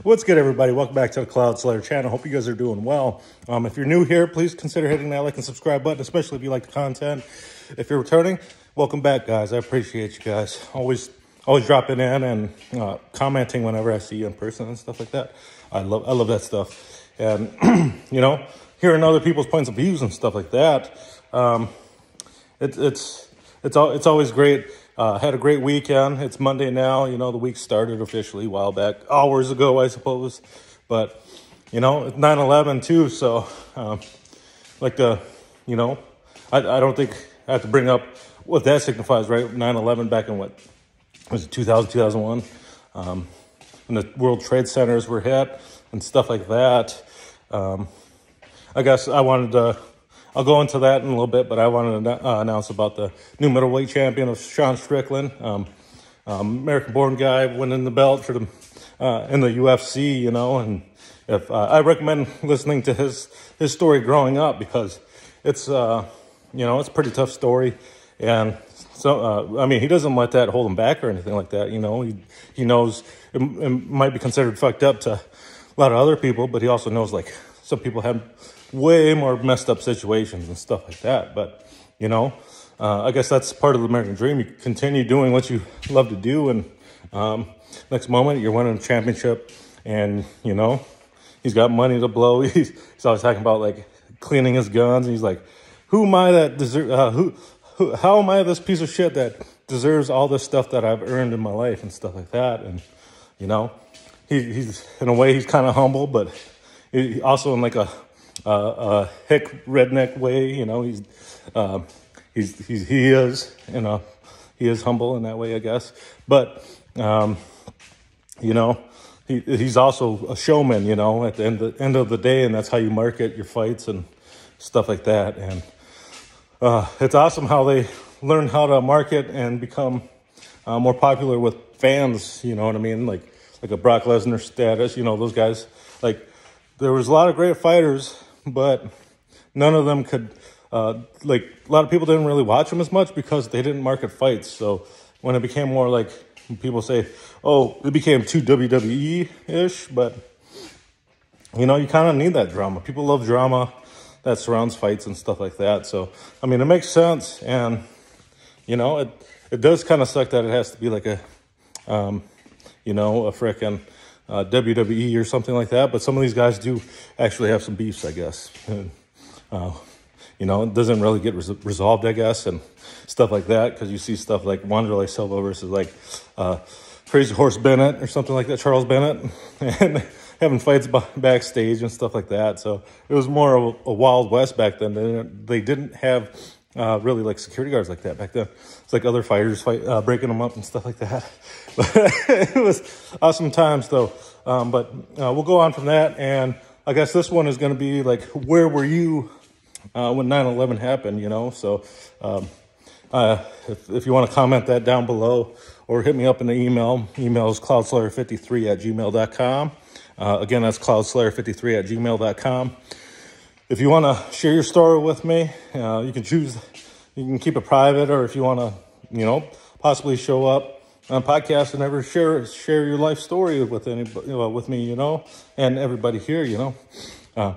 What's good, everybody? Welcome back to the Cloud Slayer channel. Hope you guys are doing well. If you're new here, please consider hitting that like and subscribe button, especially if you like the content. If you're returning, welcome back, guys. I appreciate you guys. Always dropping in and commenting whenever I see you in person and stuff like that. I love that stuff. And hearing other people's points of views and stuff like that. It's always great. Had a great weekend. It's Monday now. The week started officially a while back, hours ago, I suppose. But, it's 9/11 too. So, I don't think I have to bring up what that signifies, right? 9/11 back in what was it, 2000, 2001? When the World Trade Centers were hit and stuff like that. I guess I'll go into that in a little bit, but I wanted to announce about the new middleweight champion of Sean Strickland, American-born guy winning the belt for the in the UFC. And if I recommend listening to his story growing up, because it's it's a pretty tough story, and so he doesn't let that hold him back or anything like that. He knows it might be considered fucked up to a lot of other people, but he also knows like some people have way more messed up situations and stuff like that. But, I guess that's part of the American dream. You continue doing what you love to do, and next moment you're winning a championship, and, he's got money to blow. He's always talking about, like, cleaning his guns, and he's like, who am I that how am I this piece of shit that deserves all this stuff that I've earned in my life and stuff like that? And, he's in a way, he's kind of humble, but he also in like a hick redneck way, he is humble in that way, I guess. But he's also a showman, at the end of the day, and that's how you market your fights and stuff like that. And it's awesome how they learn how to market and become more popular with fans. You know what I mean? Like a Brock Lesnar status. Those guys. Like, there was a lot of great fighters, but none of them could, a lot of people didn't really watch them as much because they didn't market fights. So when it became more like, people say, oh, it became too WWE-ish, but, you kind of need that drama. People love drama that surrounds fights and stuff like that. So, it makes sense. And, it does kind of suck that it has to be like a frickin' WWE or something like that, but some of these guys do actually have some beefs, I guess. And, it doesn't really get resolved, I guess, and stuff like that, because you see stuff like Wanderlei Silva versus like Crazy Horse Bennett or something like that, Charles Bennett, and having fights backstage and stuff like that. So it was more of a Wild West back then. They didn't have really like security guards like that back then. It's like other fighters breaking them up and stuff like that. But it was awesome times, though. But we'll go on from that, and I guess this one is going to be like, where were you when 9/11 happened? So if you want to comment that down below, or hit me up in the email. Email is cloudslayer53@gmail.com. Again, that's cloudslayer53@gmail.com. If you want to share your story with me, you can choose. You can keep it private, or if you want to, possibly show up on podcast and ever share your life story with anybody, with me, and everybody here, I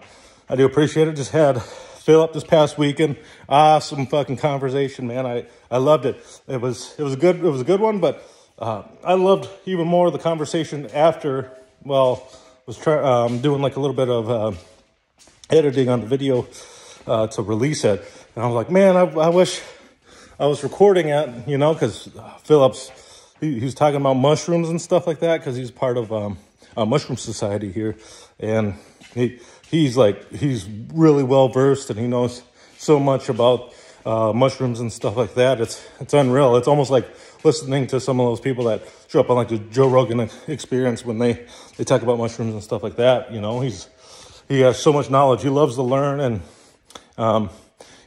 do appreciate it. Just had Philip this past weekend. Awesome fucking conversation, man. I loved it. It was a good one, but I loved even more the conversation after. Well, was doing like a little bit of editing on the video to release it, and I was like, man, I wish I was recording it, because Philip's he was talking about mushrooms and stuff like that, because he's part of a mushroom society here, and he's really well versed, and he knows so much about mushrooms and stuff like that. It's unreal. It's almost like listening to some of those people that show up on like the Joe Rogan Experience when they talk about mushrooms and stuff like that. He has so much knowledge. He loves to learn, and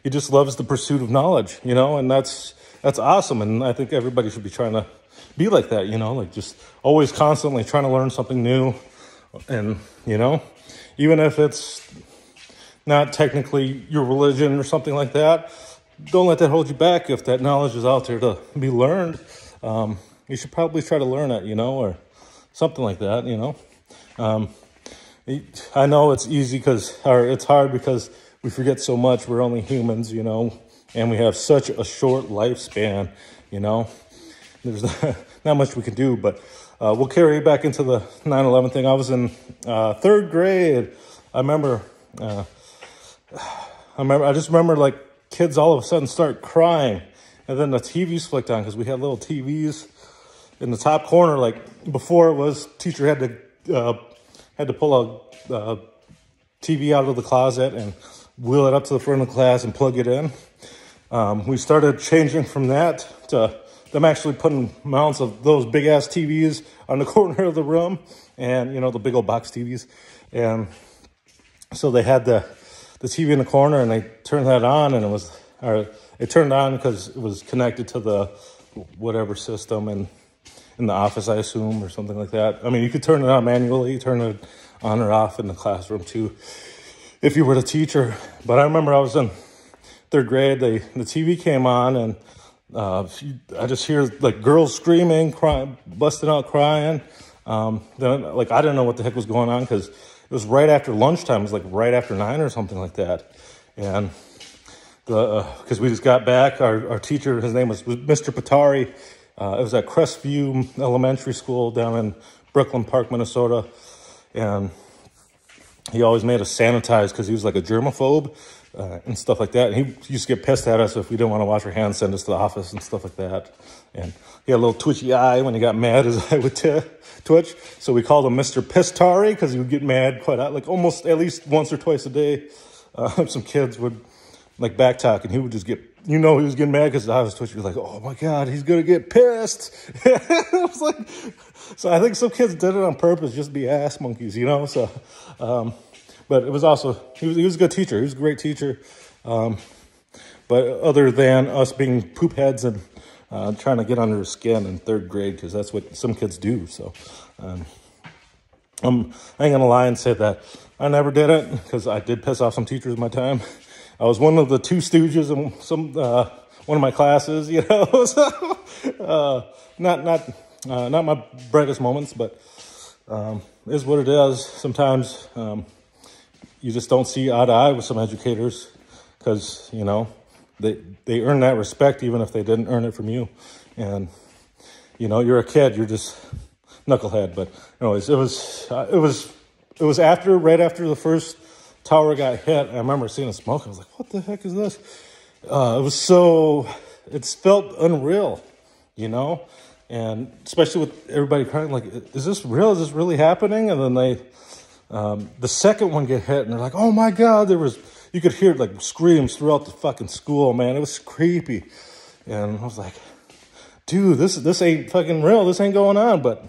he just loves the pursuit of knowledge, and that's awesome. And I think everybody should be trying to be like that, like just always constantly trying to learn something new. And, even if it's not technically your religion or something like that, don't let that hold you back. If that knowledge is out there to be learned, you should probably try to learn it, or something like that, I know it's easy or it's hard because we forget so much. We're only humans, and we have such a short lifespan, There's not much we can do, but we'll carry it back into the 9/11 thing. I was in third grade. I just remember like kids all of a sudden start crying, and then the TVs flicked on because we had little TVs in the top corner. Like before, it was teacher had to pull a TV out of the closet and wheel it up to the front of the class and plug it in. We started changing from that to them actually putting mounts of those big ass TVs on the corner of the room, and the big old box TVs. And so they had the TV in the corner, and they turned that on, and it turned on because it was connected to the whatever system and in the office, I assume, or something like that. I mean, you could turn it on manually, turn it on or off in the classroom too, if you were the teacher. But I remember I was in third grade, the TV came on, and I just hear like girls screaming, crying, busting out crying. Then like I didn't know what the heck was going on because it was right after lunchtime. It was like right after 9 or something like that. And because we just got back, our teacher, his name was Mr. Patari. It was at Crestview Elementary School down in Brooklyn Park, Minnesota. And he always made us sanitize because he was like a germaphobe and stuff like that. And he used to get pissed at us if we didn't want to wash our hands, send us to the office and stuff like that. And he had a little twitchy eye when he got mad. His eye would twitch. So we called him Mr. Pistari because he would get mad quite like almost at least once or twice a day. Some kids would like backtalk, and he would just get, he was getting mad because his eye was twitching. He was like, oh my God, he's going to get pissed. I was like, so I think some kids did it on purpose, just to be ass monkeys, So, but it was also, he was a good teacher. He was a great teacher. But other than us being poop heads and trying to get under his skin in third grade, because that's what some kids do. So I ain't going to lie and say that I never did it, because I did piss off some teachers in my time. I was one of the two stooges in one of my classes, So, not my brightest moments, but is what it is. Sometimes you just don't see eye to eye with some educators because, they earn that respect even if they didn't earn it from you. And, you're a kid, you're just knucklehead. But anyways, it was right after the first tower got hit. I remember seeing the smoke. I was like, what the heck is this? It felt unreal, and especially with everybody crying, like, is this real? Is this really happening? And then the second one get hit, and they're like, oh my God, you could hear like screams throughout the fucking school, man. It was creepy. And I was like, dude, this ain't fucking real. This ain't going on. But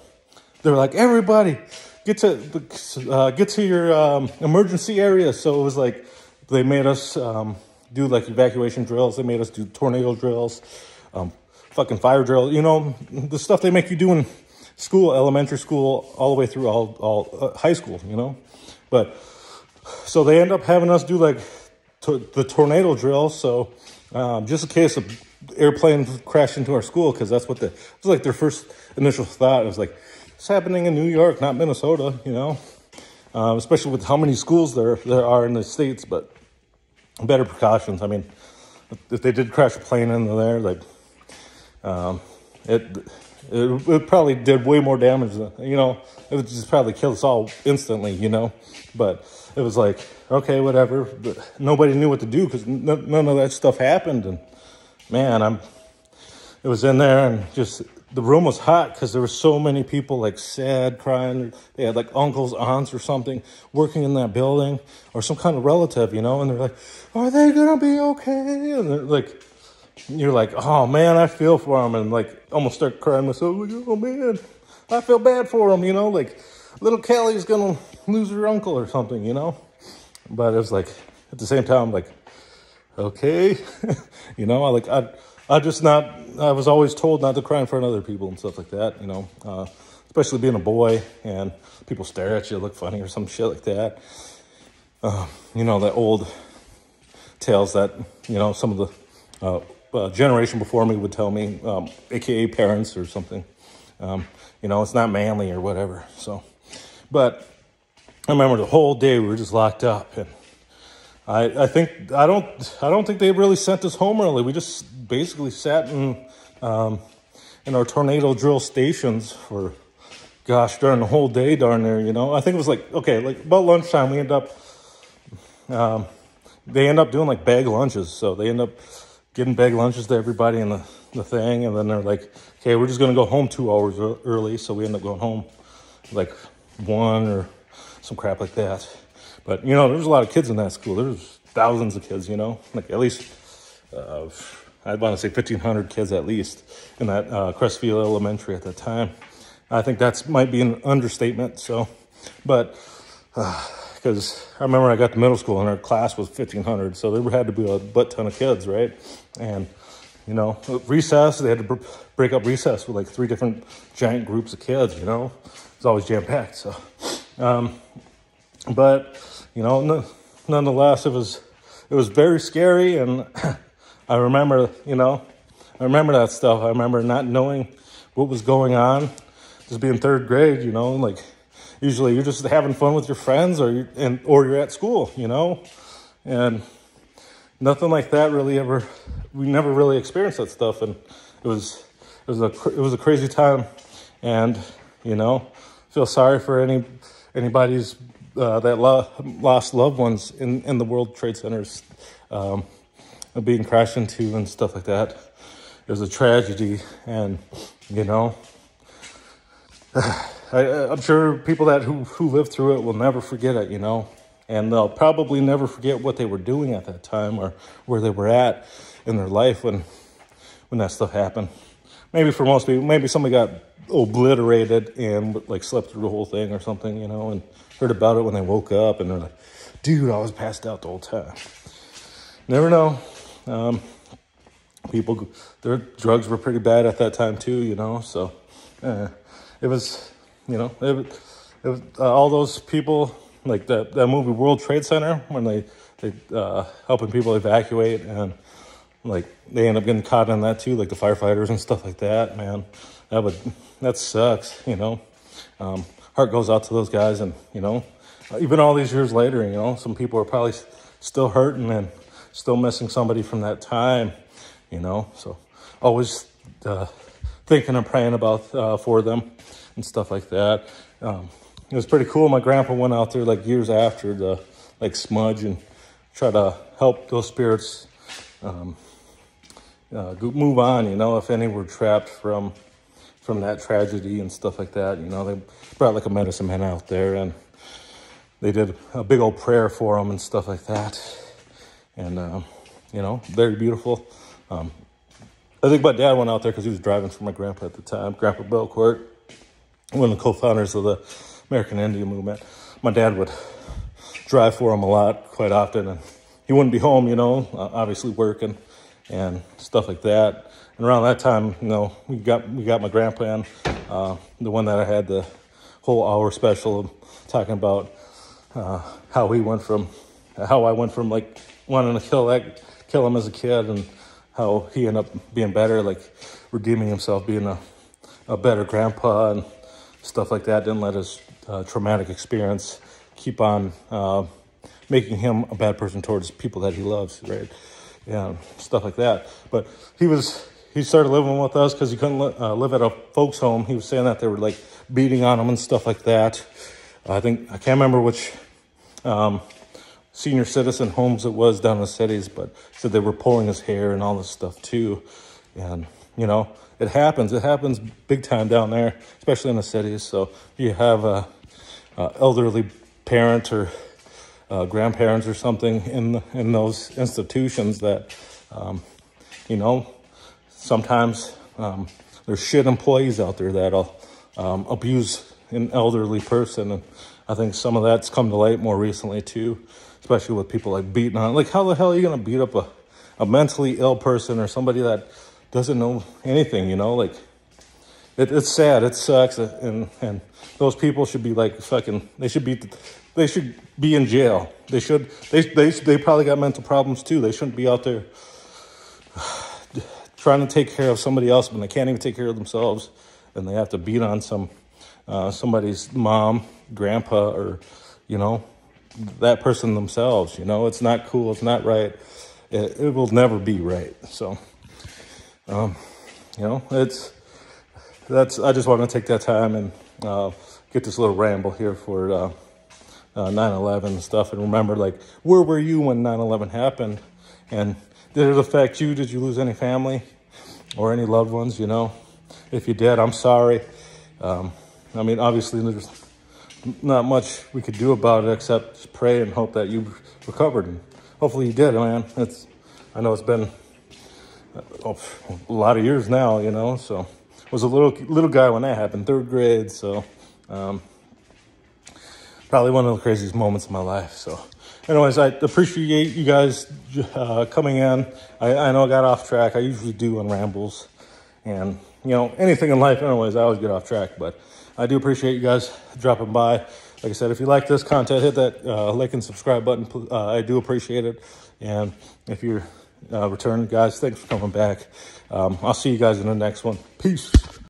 they were like, everybody get to your emergency area. So it was like, they made us do like evacuation drills. They made us do tornado drills, fucking fire drills, the stuff they make you do in school, elementary school, all the way through all high school, But so they end up having us do like the tornado drill. So just in case an airplane crashed into our school, because that's what it was like their first initial thought. It was like, it's happening in New York, not Minnesota, especially with how many schools there are in the States. But better precautions. I mean, if they did crash a plane into there, like it probably did way more damage than, it would just probably kill us all instantly, But it was like, okay, whatever. But nobody knew what to do because none of that stuff happened. And man, it was in there, and just the room was hot because there were so many people like sad, crying. They had like uncles, aunts or something working in that building, or some kind of relative, and they're like, are they going to be okay? And they're like, you're like, oh man, I feel for them, and like almost start crying myself, like, oh man, I feel bad for them, like little Callie's going to lose her uncle or something, But it was like, at the same time, like, okay, I was always told not to cry in front of other people and stuff like that, especially being a boy and people stare at you, look funny or some shit like that. That old tales that, some of the generation before me would tell me, AKA parents or something, it's not manly or whatever. So, but I remember the whole day we were just locked up, and I don't think they really sent us home early. We just basically sat in our tornado drill stations for, gosh, during the whole day darn near, you know. I think it was like, okay, like about lunchtime we end up, they end up doing like bag lunches. So they end up giving bag lunches to everybody in the thing. And then they're like, okay, we're just going to go home 2 hours early. So we end up going home like 1 or some crap like that. But, you know, there was a lot of kids in that school. There was thousands of kids, you know, like at least, I'd want to say 1,500 kids at least in that Crestfield Elementary at that time. I think that might be an understatement. So, but because I remember I got to middle school and our class was 1,500, so there had to be a butt ton of kids, right? And you know, recess, they had to break up recess with like 3 different giant groups of kids. You know, it's always jam packed. So, but you know, nonetheless, it was very scary, and I remember that stuff. I remember not knowing what was going on. Just being 3rd grade, you know, like usually you're just having fun with your friends or you're at school, you know, and nothing like that really ever. We never really experienced that stuff, and it was a crazy time, and you know, feel sorry for anybody's that lost loved ones in the World Trade Centers being crashed into and stuff like that. It was a tragedy, and you know. I'm sure people who lived through it will never forget it, you know, and they'll probably never forget what they were doing at that time or where they were at in their life when that stuff happened. Maybe for most people, maybe somebody got obliterated and like slept through the whole thing or something, you know, and heard about it when they woke up and they're like, dude, I was passed out the whole time. Never know. Their drugs were pretty bad at that time too, you know, so it was, you know, it was all those people, like that movie World Trade Center, when they helping people evacuate, and like they end up getting caught in that too, like the firefighters and stuff like that. Man, that sucks, you know. Heart goes out to those guys, and you know, even all these years later, you know, some people are probably still hurting and still missing somebody from that time, you know. So always thinking and praying about for them and stuff like that. It was pretty cool. My grandpa went out there like years after to like smudge and try to help those spirits move on, you know, if any were trapped from that tragedy and stuff like that. You know, they brought like a medicine man out there, and they did a big old prayer for them and stuff like that. And, you know, very beautiful. I think my dad went out there because he was driving for my grandpa at the time, Grandpa Belcourt, one of the co-founders of the American Indian movement. My dad would drive for him a lot, quite often, and he wouldn't be home, you know, obviously working and stuff like that. And around that time, you know, we got my grandpa in, the one that I had the whole hour special of talking about how I went from like wanting to kill him as a kid, and how he ended up being better, like redeeming himself, being a better grandpa and stuff like that. Didn't let his traumatic experience keep on making him a bad person towards people that he loves, right? Yeah, stuff like that. But he started living with us because he couldn't live at a folks home. He was saying that they were like beating on him and stuff like that. I can't remember which senior citizen homes it was down in the cities, but said they were pulling his hair and all this stuff too. And, you know, it happens big time down there, especially in the cities. So you have a elderly parent or grandparents or something in those institutions that, you know, sometimes there's shit employees out there that'll abuse an elderly person. And I think some of that's come to light more recently too, especially with people like beating on. Like, how the hell are you going to beat up a mentally ill person or somebody that doesn't know anything, you know? Like, it's sad. It sucks. And those people should be like fucking, they should be in jail. They probably got mental problems too. They shouldn't be out there trying to take care of somebody else when they can't even take care of themselves, and they have to beat on somebody's mom, grandpa, or, you know, that person themselves. You know, it's not cool. It's not right. It will never be right. So, you know, I just want to take that time and get this little ramble here for 9/11 and stuff. And remember, like, where were you when 9/11 happened? And did it affect you? Did you lose any family or any loved ones? You know, if you did, I'm sorry. I mean, obviously, there's not much we could do about it except just pray and hope that you recovered. And hopefully you did, man. I know it's been a lot of years now, you know. So I was a little guy when that happened, 3rd grade. So probably one of the craziest moments of my life. So anyways, I appreciate you guys coming in. I know I got off track. I usually do on rambles. And, you know, anything in life, anyways, I always get off track. But I do appreciate you guys dropping by. Like I said, if you like this content, hit that like and subscribe button. I do appreciate it. And if you're returning, guys, thanks for coming back. I'll see you guys in the next one. Peace.